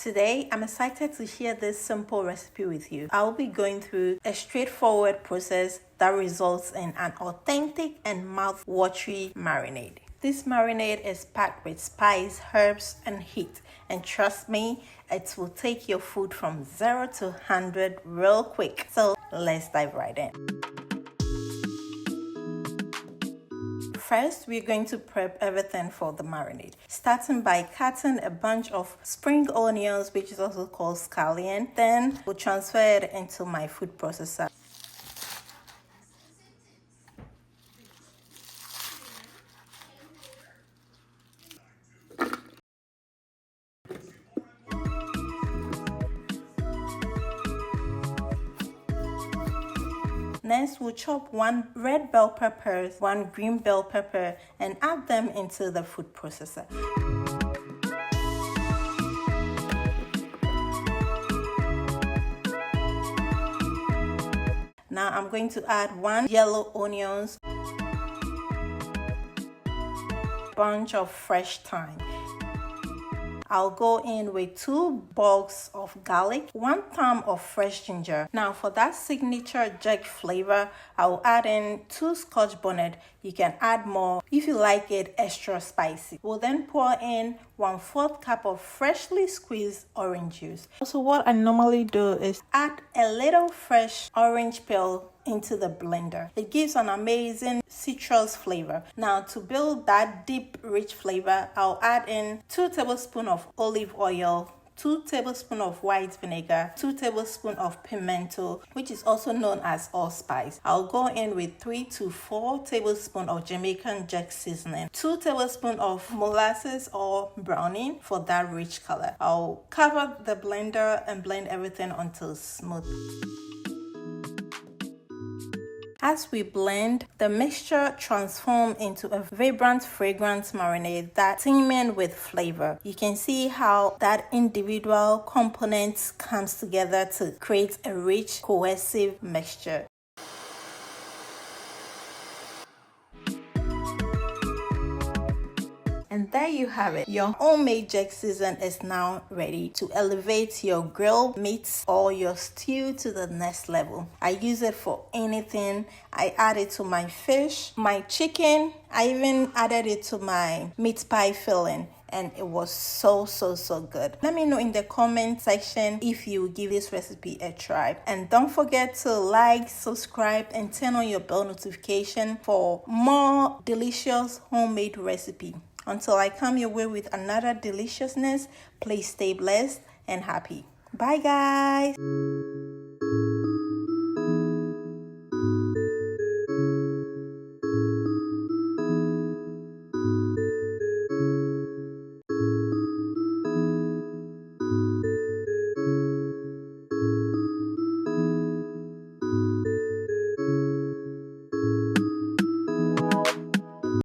Today, I'm excited to share this simple recipe with you. I'll be going through a straightforward process that results in an authentic and mouth-watery marinade. This marinade is packed with spice, herbs, and heat. And trust me, it will take your food from 0 to 100 real quick. So let's dive right in. First, we're going to prep everything for the marinade, starting by cutting a bunch of spring onions, which is also called scallion. Then we'll transfer it into my food processor. Next, we'll chop 1 red bell pepper, 1 green bell pepper, and add them into the food processor. Now I'm going to add 1 yellow onions, bunch of fresh thyme. I'll go in with 2 bulbs of garlic, 1 thumb of fresh ginger. Now for that signature jerk flavor, I'll add in 2 Scotch bonnet. You can add more if you like it extra spicy. We'll then pour in 1/4 cup of freshly squeezed orange juice. So what I normally do is add a little fresh orange peel into the blender. It gives an amazing citrus flavor. Now to build that deep, rich flavor, I'll add in 2 tablespoons of olive oil, 2 tablespoons of white vinegar, 2 tablespoons of pimento, which is also known as allspice. I'll go in with 3 to 4 tablespoons of Jamaican jerk seasoning, 2 tablespoons of molasses or browning for that rich color. I'll cover the blender and blend everything until smooth. As we blend, the mixture transforms into a vibrant, fragrant marinade that's teeming with flavor. You can see how that individual components comes together to create a rich, cohesive mixture. And there you have it. Your homemade jerk season is now ready to elevate your grilled meats or your stew to the next level. I use it for anything. I add it to my fish, my chicken. I even added it to my meat pie filling. And it was so good. Let me know in the comment section if you give this recipe a try. And don't forget to like, subscribe, and turn on your bell notification for more delicious homemade recipe. Until I come your way with another deliciousness, please stay blessed and happy. Bye guys.